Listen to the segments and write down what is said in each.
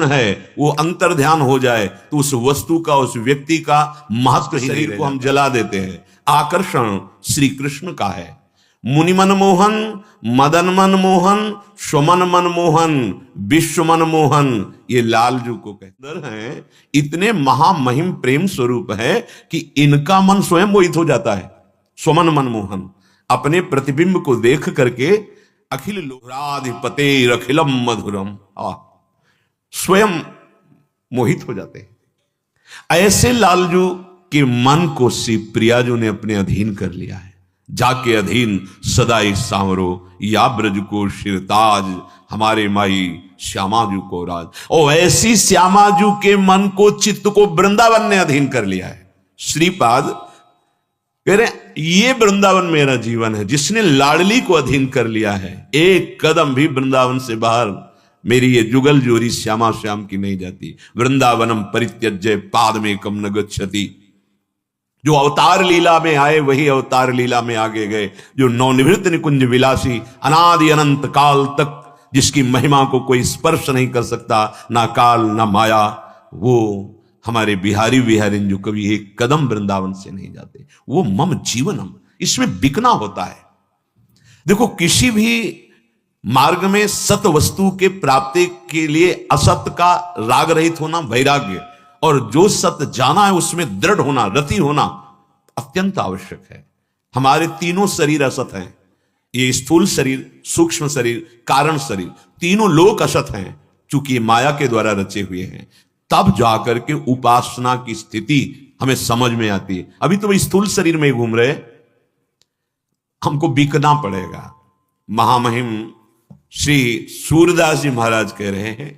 है वो अंतर ध्यान हो जाए तो उस वस्तु का, उस व्यक्ति का महत्व, शरीर को हम जला देते हैं। आकर्षण श्री कृष्ण का है। मुनि मन मोहन, मदन मन मोहन, स्वमन मन मोहन, विश्व मन मोहन, ये लालजू को कहते हैं। इतने महामहिम प्रेम स्वरूप है कि इनका मन स्वयं मोहित हो जाता है। स्वमन मन मोहन, अपने प्रतिबिंब को देख करके अखिल लोराधिपते अखिलम मधुरम, स्वयं मोहित हो जाते हैं। ऐसे लालजू के मन को श्री प्रियाजू ने अपने अधीन कर लिया है। जाके अधीन सदाई सांवरो, या ब्रज को शिरताज, हमारे माई श्यामाजू को राज। और ऐसी श्यामाजू के मन को, चित्त को वृंदावन ने अधीन कर लिया है। श्रीपाद कह रहे ये वृंदावन मेरा जीवन है। जिसने लाडली को अधीन कर लिया है, एक कदम भी वृंदावन से बाहर मेरी ये जुगल जोरी श्यामा श्याम की नहीं जाती। वृंदावनम परित्यज्य पाद में कम न गच्छति। जो अवतार लीला में आए वही अवतार लीला में आगे गए। जो नवनिवृत्त निकुंज विलासी, अनादि अनंत काल तक जिसकी महिमा को कोई स्पर्श नहीं कर सकता, ना काल ना माया, वो हमारे बिहारी विहारिन जो कभी एक कदम वृंदावन से नहीं जाते। वो मम जीवनम, इसमें बिकना होता है। देखो, किसी भी मार्ग में सत वस्तु के प्राप्ति के लिए असत का राग रहित होना वैराग्य, और जो सत्य जाना है उसमें दृढ़ होना, रति होना अत्यंत आवश्यक है। हमारे तीनों शरीर असत हैं। ये स्थूल शरीर, सूक्ष्म शरीर, कारण शरीर, तीनों लोक असत हैं, चूंकि ये माया के द्वारा रचे हुए हैं। तब जाकर के उपासना की स्थिति हमें समझ में आती है। अभी तो स्थूल शरीर में घूम रहे, हमको बिकना पड़ेगा। महामहिम श्री सूरदास जी महाराज कह रहे हैं,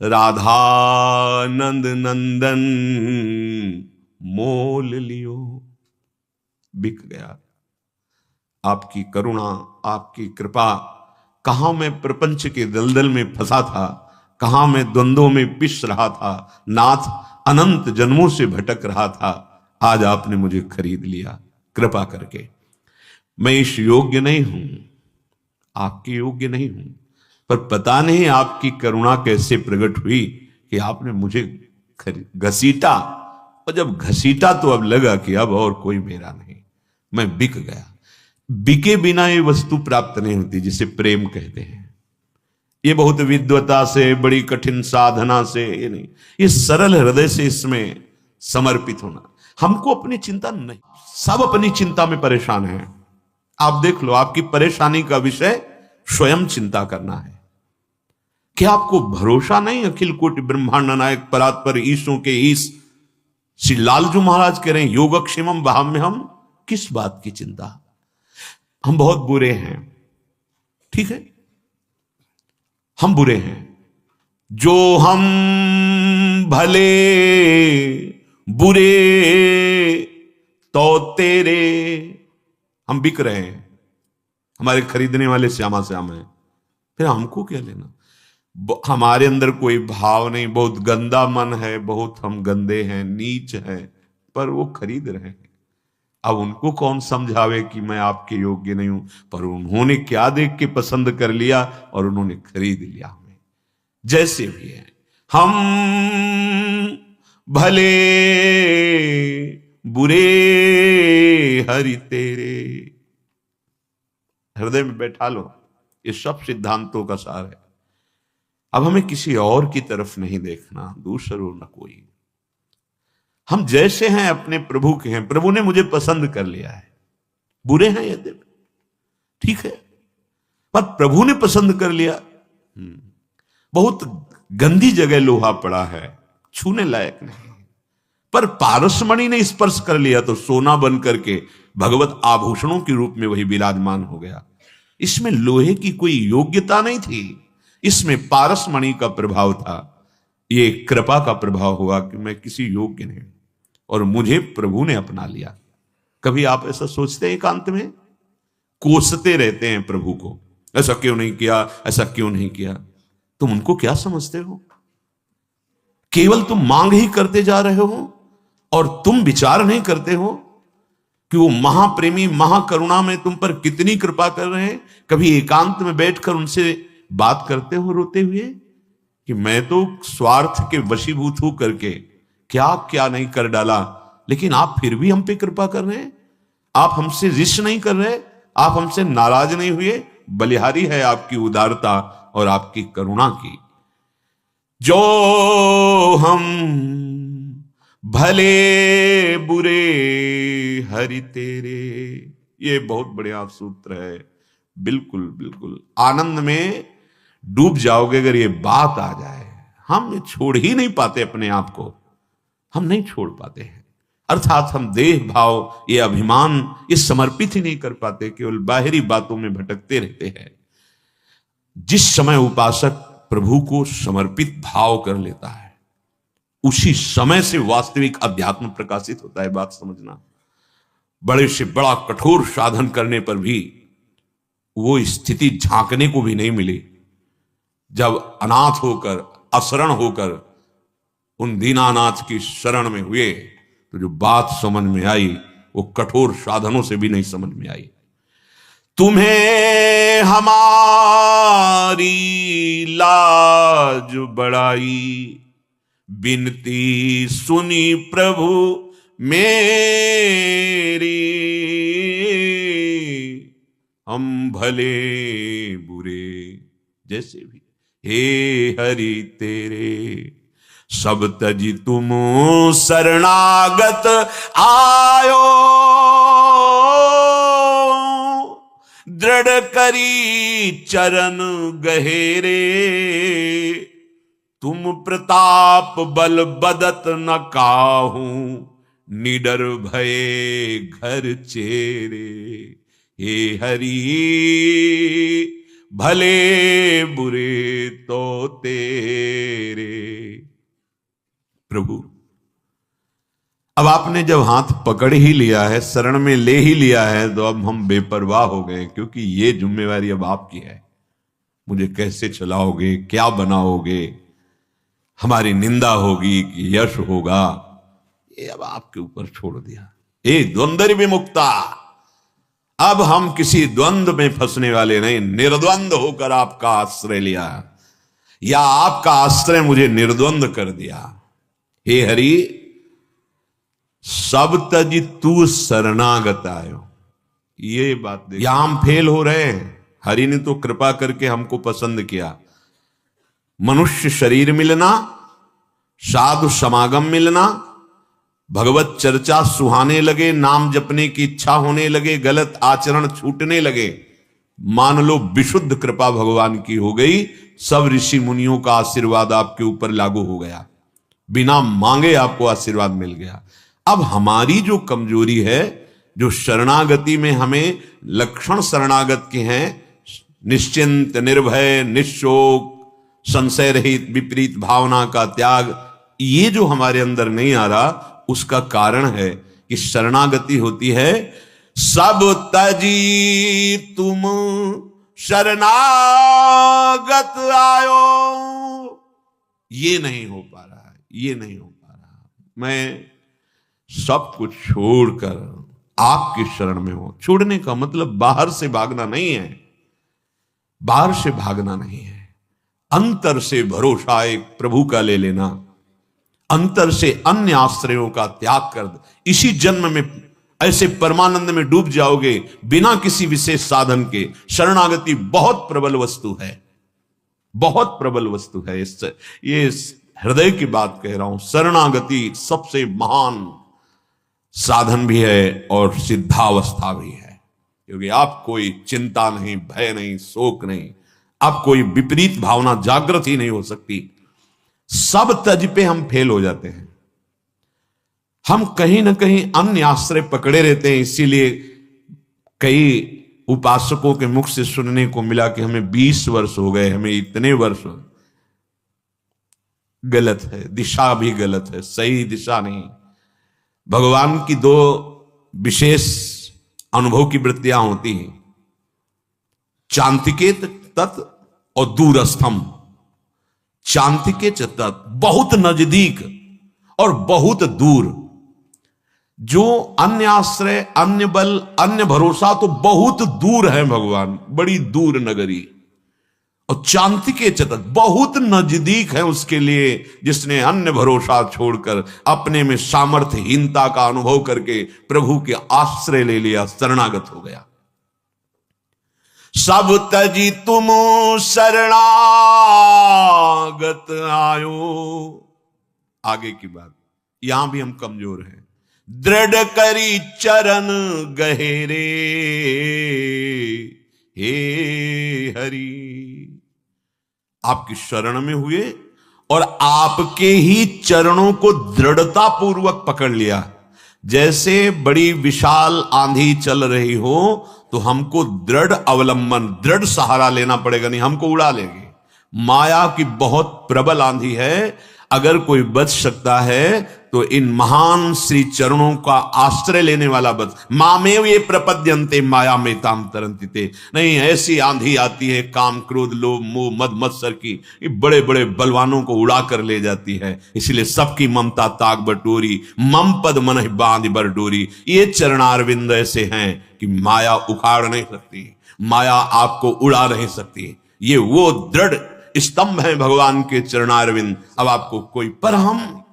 राधानंद नंदन मोल लियो, बिक गया। आपकी करुणा, आपकी कृपा, कहां मैं प्रपंच के दलदल में फंसा था, कहां मैं द्वंद्वों में पिस रहा था, नाथ अनंत जन्मों से भटक रहा था, आज आपने मुझे खरीद लिया कृपा करके। मैं इस योग्य नहीं हूं, आपके योग्य नहीं हूं, पर पता नहीं आपकी करुणा कैसे प्रकट हुई कि आपने मुझे घसीटा, और जब घसीटा तो अब लगा कि अब और कोई मेरा नहीं, मैं बिक गया। बिके बिना ये वस्तु प्राप्त नहीं होती, जिसे प्रेम कहते हैं। ये बहुत विद्वता से, बड़ी कठिन साधना से ये नहीं, ये सरल हृदय से इसमें समर्पित होना। हमको अपनी चिंता नहीं, सब अपनी चिंता में परेशान हैं। आप देख लो, आपकी परेशानी का विषय स्वयं चिंता करना है। क्या आपको भरोसा नहीं? अखिल कोटि ब्रह्मांड नायक परात्पर ईशों के ईश श्री लालजू महाराज कह रहे हैं, योगक्षेमम वहाम्य, हम किस बात की चिंता? हम बहुत बुरे हैं, ठीक है, हम बुरे हैं। जो हम भले बुरे तो तेरे, हम बिक रहे हैं, हमारे खरीदने वाले श्यामा श्याम हैं, फिर हमको क्या लेना? हमारे अंदर कोई भाव नहीं, बहुत गंदा मन है, बहुत हम गंदे हैं, नीच हैं, पर वो खरीद रहे हैं। अब उनको कौन समझावे कि मैं आपके योग्य नहीं हूं, पर उन्होंने क्या देख के पसंद कर लिया और उन्होंने खरीद लिया हमें। जैसे भी है, हम भले बुरे हरि तेरे, हृदय में बैठा लो, ये सब सिद्धांतों का सार है। अब हमें किसी और की तरफ नहीं देखना, दूसरों न कोई। हम जैसे हैं अपने प्रभु के हैं, प्रभु ने मुझे पसंद कर लिया है। बुरे हैं यदि, ठीक है, पर प्रभु ने पसंद कर लिया। बहुत गंदी जगह लोहा पड़ा है, छूने लायक नहीं, पर पारसमणि ने स्पर्श कर लिया तो सोना बन करके भगवत आभूषणों के रूप में वही विराजमान हो गया। इसमें लोहे की कोई योग्यता नहीं थी, इसमें पारसमणि का प्रभाव था। ये कृपा का प्रभाव हुआ कि मैं किसी योग्य नहीं और मुझे प्रभु ने अपना लिया। कभी आप ऐसा सोचते हैं? एकांत में कोसते रहते हैं प्रभु को, ऐसा क्यों नहीं किया, ऐसा क्यों नहीं किया। तुम उनको क्या समझते हो? केवल तुम मांग ही करते जा रहे हो और तुम विचार नहीं करते हो कि वो महाप्रेमी महाकरुणा में तुम पर कितनी कृपा कर रहे हैं। कभी एकांत में बैठकर उनसे बात करते हो रोते हुए कि मैं तो स्वार्थ के वशीभूत हूं करके क्या क्या नहीं कर डाला, लेकिन आप फिर भी हम पे कृपा कर रहे हैं, आप हमसे रिश्त नहीं कर रहे, आप हमसे नाराज नहीं हुए। बलिहारी है आपकी उदारता और आपकी करुणा की। जो हम भले बुरे हरि तेरे, ये बहुत बढ़िया सूत्र है। बिल्कुल बिल्कुल आनंद में डूब जाओगे अगर ये बात आ जाए। हम छोड़ ही नहीं पाते अपने आप को, हम नहीं छोड़ पाते हैं। अर्थात हम देह भाव, ये अभिमान, ये समर्पित ही नहीं कर पाते, केवल बाहरी बातों में भटकते रहते हैं। जिस समय उपासक प्रभु को समर्पित भाव कर लेता है, उसी समय से वास्तविक अध्यात्म प्रकाशित होता है। बात समझना, बड़े से बड़ा कठोर साधन करने पर भी वो स्थिति झांकने को भी नहीं मिली। जब अनाथ होकर, अशरण होकर उन दीनानाथ की शरण में हुए, तो जो बात समझ में आई वो कठोर साधनों से भी नहीं समझ में आई। तुम्हें हमारी लाज बढ़ाई, बिनती सुनी प्रभु मेरी, हम भले बुरे जैसे भी हे हरि तेरे, सब तजी तुम शरणागत आयो, दृढ़ करी चरण गहेरे, तुम प्रताप बल बदत न काहूं, निडर भये घर चेरे, हे हरि भले बुरे तो तेरे। प्रभु, अब आपने जब हाथ पकड़ ही लिया है, शरण में ले ही लिया है, तो अब हम बेपरवाह हो गए, क्योंकि ये जिम्मेवारी अब आपकी है। मुझे कैसे चलाओगे, क्या बनाओगे, हमारी निंदा होगी कि यश होगा, ये अब आपके ऊपर छोड़ दिया। ए द्वंद्व विमुक्ता, अब हम किसी द्वंद्व में फंसने वाले नहीं, निर्द्वंद होकर आपका आश्रय लिया, या आपका आश्रय मुझे निर्द्वंद कर दिया। हे हरि, सब तज तू शरणागत आयो। ये बात देख, यहां हम फेल हो रहे हैं। हरि ने तो कृपा करके हमको पसंद किया, मनुष्य शरीर मिलना, साधु समागम मिलना, भगवत चर्चा सुहाने लगे, नाम जपने की इच्छा होने लगे, गलत आचरण छूटने लगे, मान लो विशुद्ध कृपा भगवान की हो गई। सब ऋषि मुनियों का आशीर्वाद आपके ऊपर लागू हो गया, बिना मांगे आपको आशीर्वाद मिल गया। अब हमारी जो कमजोरी है, जो शरणागति में हमें लक्षण शरणागत के हैं, निश्चिंत, निर्भय, निशोक, संशय रहित, विपरीत भावना का त्याग, ये जो हमारे अंदर नहीं आ रहा, उसका कारण है कि शरणागति होती है सब तजी तुम शरणागत आयो। ये नहीं हो पा रहा है, ये नहीं हो पा रहा। मैं सब कुछ छोड़कर आपकी शरण में हूं। छोड़ने का मतलब बाहर से भागना नहीं है, बाहर से भागना नहीं है, अंतर से भरोसा एक प्रभु का ले लेना, अंतर से अन्य आश्रयों का त्याग कर। इसी जन्म में ऐसे परमानंद में डूब जाओगे बिना किसी विशेष साधन के। शरणागति बहुत प्रबल वस्तु है, बहुत प्रबल वस्तु है। ये हृदय की बात कह रहा हूं। शरणागति सबसे महान साधन भी है और सिद्धावस्था भी है, क्योंकि आप कोई चिंता नहीं, भय नहीं, शोक नहीं, आप कोई विपरीत भावना जागृत ही नहीं हो सकती। सब तज पे हम फेल हो जाते हैं, हम कहीं ना कहीं अन्य आश्रय पकड़े रहते हैं। इसीलिए कई उपासकों के मुख से सुनने को मिला कि हमें 20 वर्ष हो गए, हमें इतने वर्ष। गलत है, दिशा भी गलत है, सही दिशा नहीं। भगवान की दो विशेष अनुभव की वृत्तियां होती हैं, चांतिकेत तत्व और दूरस्थम। चांतिकेत तत्व बहुत नजदीक और बहुत दूर। जो अन्य आश्रय, अन्य बल, अन्य भरोसा तो बहुत दूर है भगवान, बड़ी दूर नगरी। और चांति के चतक बहुत नजदीक है उसके लिए जिसने अन्य भरोसा छोड़कर अपने में सामर्थ्यहीनता का अनुभव करके प्रभु के आश्रय ले लिया, शरणागत हो गया। सब तजी तुम शरणागत आयो। आगे की बात, यहां भी हम कमजोर हैं। दृढ़ करी चरण गहेरे हे हरि। आपकी शरण में हुए और आपके ही चरणों को दृढ़ता पूर्वक पकड़ लिया। जैसे बड़ी विशाल आंधी चल रही हो तो हमको दृढ़ अवलंबन, दृढ़ सहारा लेना पड़ेगा, नहीं हमको उड़ा लेगी। माया की बहुत प्रबल आंधी है, अगर कोई बच सकता है तो इन महान श्री चरणों का आश्रय लेने वाला बच। मामेव ये प्रपद्यन्ते माया में ताम तरंति ते। नहीं, ऐसी आंधी आती है काम क्रोध लोभ मोह मद मत्सर की, ये बड़े बड़े बलवानों को उड़ा कर ले जाती है। इसलिए सबकी ममता ताक बटोरी, मम पद मन बांध बर डोरी। ये चरणारविंद ऐसे हैं कि माया उखाड़ नहीं सकती, माया आपको उड़ा नहीं सकती। ये वो दृढ़ स्तंभ है भगवान के चरणारविंद। अब आपको कोई, पर हम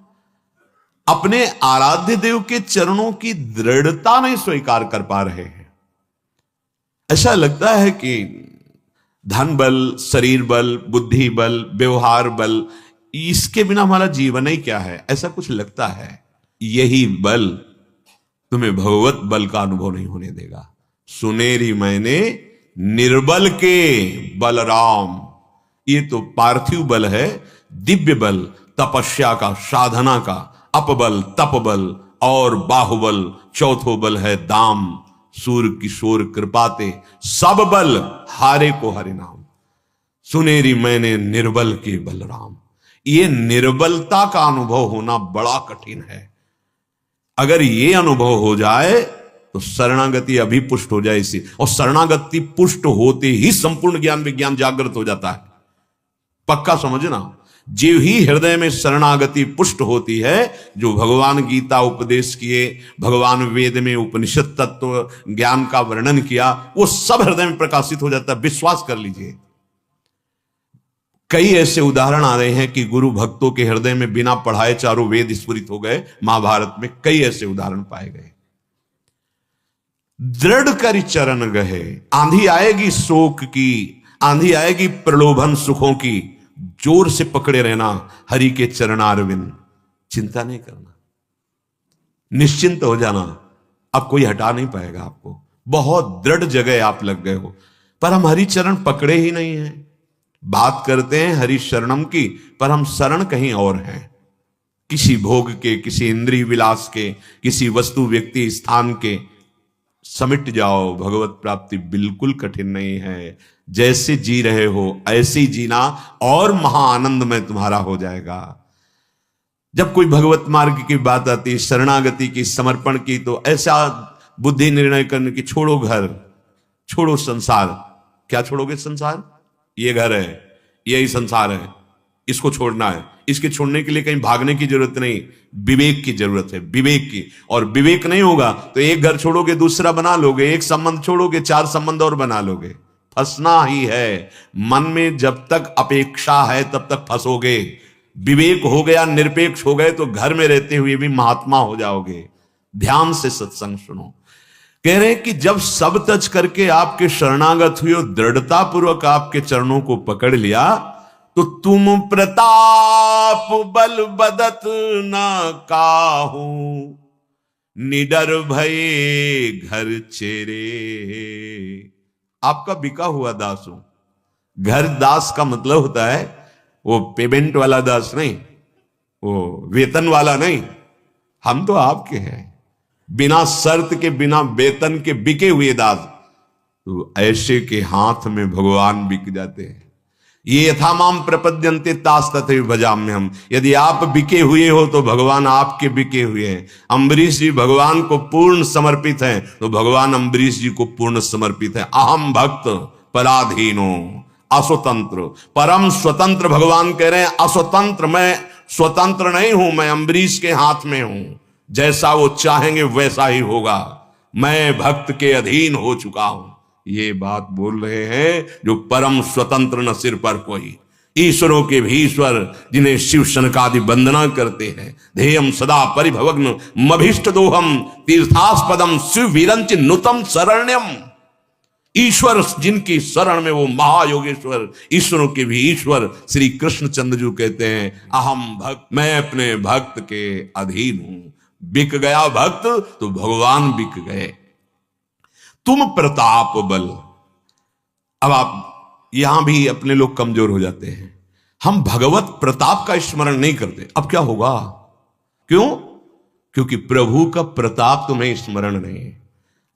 अपने आराध्य देव के चरणों की दृढ़ता नहीं स्वीकार कर पा रहे हैं। ऐसा लगता है कि धन बल, शरीर बल, बुद्धि बल, व्यवहार बल, इसके बिना हमारा जीवन ही क्या है, ऐसा कुछ लगता है। यही बल तुम्हें भगवत बल का अनुभव नहीं होने देगा। सुनेरी मैंने निर्बल के बलराम। ये तो पार्थिव बल है, दिव्य बल तपस्या का, साधना का, अपबल तपबल और बाहुबल, चौथो बल है दाम। सूर किशोर कृपाते सब बल हारे को हरि नाम। सुनेरी मैंने निर्बल के बलराम। ये निर्बलता का अनुभव होना बड़ा कठिन है। अगर ये अनुभव हो जाए तो शरणागति अभी पुष्ट हो जाए इसी, और शरणागति पुष्ट होते ही संपूर्ण ज्ञान विज्ञान जागृत हो जाता है। पक्का समझना, जीव ही हृदय में शरणागति पुष्ट होती है, जो भगवान गीता उपदेश किए, भगवान वेद में उपनिषद तत्व ज्ञान का वर्णन किया, वो सब हृदय में प्रकाशित हो जाता है। विश्वास कर लीजिए। कई ऐसे उदाहरण आ रहे हैं कि गुरु भक्तों के हृदय में बिना पढ़ाए चारों वेद स्फुरित हो गए। महाभारत में कई ऐसे उदाहरण पाए गए। दृढ़ कर चरण गहे। आंधी आएगी शोक की, आंधी आएगी प्रलोभन सुखों की, जोर से पकड़े रहना हरि के चरणारविंद। चिंता नहीं करना, निश्चिंत हो जाना, अब कोई हटा नहीं पाएगा आपको। बहुत दृढ़ जगह आप लग गए हो, पर हम हरि चरण पकड़े ही नहीं हैं। बात करते हैं हरि शरणम की, पर हम शरण कहीं और हैं, किसी भोग के, किसी इंद्रिय विलास के, किसी वस्तु व्यक्ति स्थान के। समिट जाओ, भगवत प्राप्ति बिल्कुल कठिन नहीं है। जैसे जी रहे हो ऐसे ही जीना और महाआनंद में तुम्हारा हो जाएगा। जब कोई भगवत मार्ग की बात आती है, शरणागति की, समर्पण की, तो ऐसा बुद्धि निर्णय करने की, छोड़ो घर, छोड़ो संसार। क्या छोड़ोगे? संसार, ये घर है, यही संसार है, इसको छोड़ना है। इसके छोड़ने के लिए कहीं भागने की जरूरत नहीं, विवेक की जरूरत है, विवेक की। और विवेक नहीं होगा तो एक घर छोड़ोगे दूसरा बना लोगे, एक संबंध छोड़ोगे चार संबंध और बना लोगे। फंसना ही है। मन में जब तक अपेक्षा है तब तक फंसोगे। विवेक हो गया, निरपेक्ष हो गए तो घर में रहते हुए भी महात्मा हो जाओगे। ध्यान से सत्संग सुनो। कह रहे हैं कि जब सब तज करके आपके शरणागत हुए, दृढ़ता पूर्वक आपके चरणों को पकड़ लिया, तो तुम प्रताप बल बदत न काहू, निडर भये घर चेरे। आपका बिका हुआ दास हूं। घर दास का मतलब होता है वो पेमेंट वाला दास नहीं, वो वेतन वाला नहीं। हम तो आपके हैं, बिना शर्त के, बिना वेतन के बिके हुए दास। तो ऐसे के हाथ में भगवान बिक जाते हैं। ये यथामाम प्रपद्यन्ते तास तथैव भजाम्यहम्। यदि आप बिके हुए हो तो भगवान आपके बिके हुए हैं। अम्बरीश जी भगवान को पूर्ण समर्पित हैं, तो भगवान अम्बरीश जी को पूर्ण समर्पित है। अहम भक्त पराधीनो अस्वतंत्र, परम स्वतंत्र। भगवान कह रहे हैं अस्वतंत्र, मैं स्वतंत्र नहीं हूं, मैं अम्बरीश के हाथ में हूं। जैसा वो चाहेंगे वैसा ही होगा। मैं भक्त के अधीन हो चुका हूं। ये बात बोल रहे हैं जो परम स्वतंत्र न सिर पर कोई, ईश्वरों के भी ईश्वर, जिन्हें शिव शनकादि वंदना करते हैं। ध्येयम सदा परिभवग्न मभीष्ट दोहम तीर्थास्पदम शिव वीरंच नुतम शरण्यम। ईश्वर जिनकी शरण में, वो महायोगेश्वर, ईश्वरों के भी ईश्वर श्री कृष्णचंद्र जी कहते हैं, अहम भक्त, मैं अपने भक्त के अधीन हूं। बिक गया भक्त तो भगवान बिक गए। तुम प्रताप बल। अब आप यहां भी अपने लोग कमजोर हो जाते हैं। हम भगवत प्रताप का स्मरण नहीं करते, अब क्या होगा? क्यों? क्योंकि प्रभु का प्रताप तुम्हें स्मरण नहीं।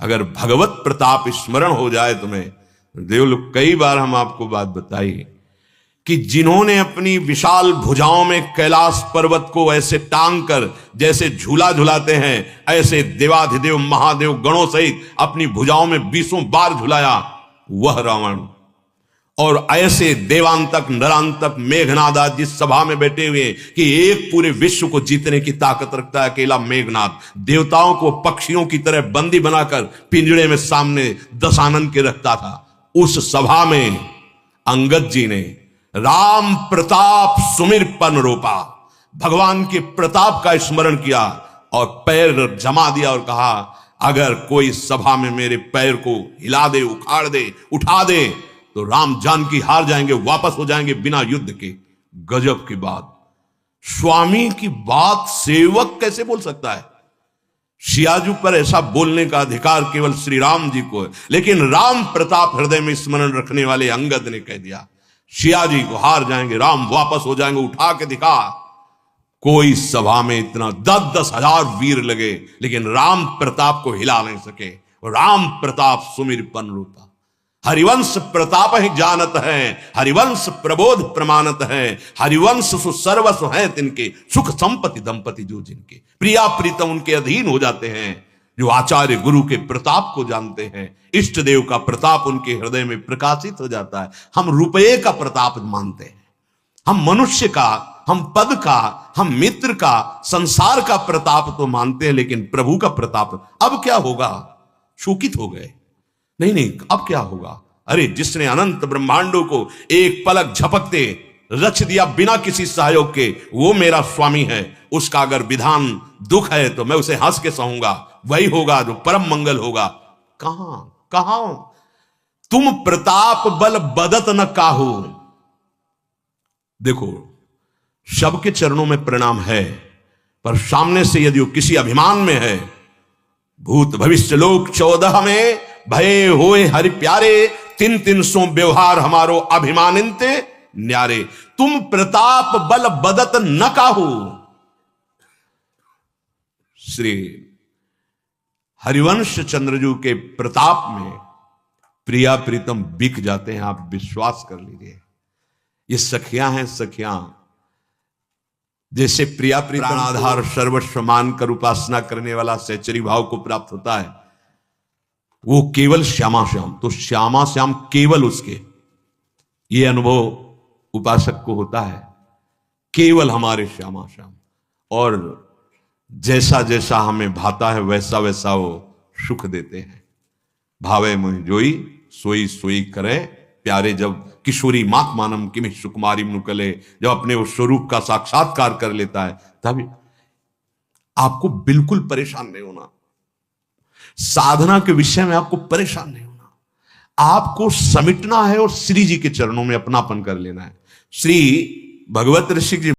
अगर भगवत प्रताप स्मरण हो जाए तुम्हें, देव लोग, कई बार हम आपको बात बताई कि जिन्होंने अपनी विशाल भुजाओं में कैलाश पर्वत को ऐसे टांग कर जैसे झूला झुलाते हैं, ऐसे देवाधिदेव महादेव गणों सहित अपनी भुजाओं में 20 बार झुलाया, वह रावण। और ऐसे देवांतक नरांतक मेघनाद जिस सभा में बैठे हुए कि एक पूरे विश्व को जीतने की ताकत रखता है अकेला मेघनाद, देवताओं को पक्षियों की तरह बंदी बनाकर पिंजड़े में सामने दशानन के रखता था, उस सभा में अंगद जी ने राम प्रताप सुमिर पन रोपा, भगवान के प्रताप का स्मरण किया और पैर जमा दिया और कहा, अगर कोई सभा में मेरे पैर को हिला दे, उखाड़ दे, उठा दे तो राम जानकी हार जाएंगे, वापस हो जाएंगे बिना युद्ध के। गजब की बात। स्वामी की बात सेवक कैसे बोल सकता है? सियाजू पर ऐसा बोलने का अधिकार केवल श्री राम जी को है, लेकिन राम प्रताप हृदय में स्मरण रखने वाले अंगद ने कह दिया, सियाजी को हार जाएंगे, राम वापस हो जाएंगे, उठा के दिखा। कोई सभा में इतना 10-10 हजार वीर लगे, लेकिन राम प्रताप को हिला नहीं सके। राम प्रताप सुमिर पन रूपा। हरिवंश प्रताप ही जानत है, हरिवंश प्रबोध प्रमाणत है, हरिवंश सुसर्वस्व है तिनके, सुख संपत्ति दंपति जो जिनके, प्रिया प्रीतम उनके अधीन हो जाते हैं, जो आचार्य गुरु के प्रताप को जानते हैं। इष्ट देव का प्रताप उनके हृदय में प्रकाशित हो जाता है। हम रुपये का प्रताप मानते हैं, हम मनुष्य का, हम पद का, हम मित्र का, संसार का प्रताप तो मानते हैं, लेकिन प्रभु का प्रताप। अब क्या होगा? शोकित हो गए। नहीं, अब क्या होगा? अरे जिसने अनंत ब्रह्मांडों को एक पलक झपकते रच दिया बिना किसी सहयोग के, वो मेरा स्वामी है। उसका अगर विधान दुख है तो मैं उसे हंस के सहूंगा, वही होगा जो परम मंगल होगा। कहां तुम प्रताप बल बदत न काहू। देखो, सबके चरणों में प्रणाम है, पर सामने से यदि वो किसी अभिमान में है, भूत भविष्य लोक 14 में भय होए हरि प्यारे, 3-300 व्यवहार हमारो अभिमानिनते न्यारे। तुम प्रताप बल बदत न काहू। श्री हरिवंश चंद्रजू के प्रताप में प्रिया प्रीतम बिक जाते हैं, आप विश्वास कर लीजिए। ये सखियां हैं, सखियां। जैसे प्रिया प्रीतम आधार सर्वस्व मानकर उपासना करने वाला सहचरी भाव को प्राप्त होता है, वो केवल श्यामा श्याम, तो श्यामा श्याम केवल उसके, ये अनुभव उपासक को होता है, केवल हमारे श्यामा श्याम। और जैसा जैसा हमें भाता है वैसा वैसा वो सुख देते हैं। भावे मुहि जोई सोई सोई करे प्यारे। जब किशोरी मात मानम किमि सुकुमारी मुकले, जब अपने उस स्वरूप का साक्षात्कार कर लेता है, तभी आपको बिल्कुल परेशान नहीं होना। साधना के विषय में आपको परेशान नहीं होना। आपको समिटना है और श्री जी के चरणों में अपनापन कर लेना है। श्री भगवत ऋषि जी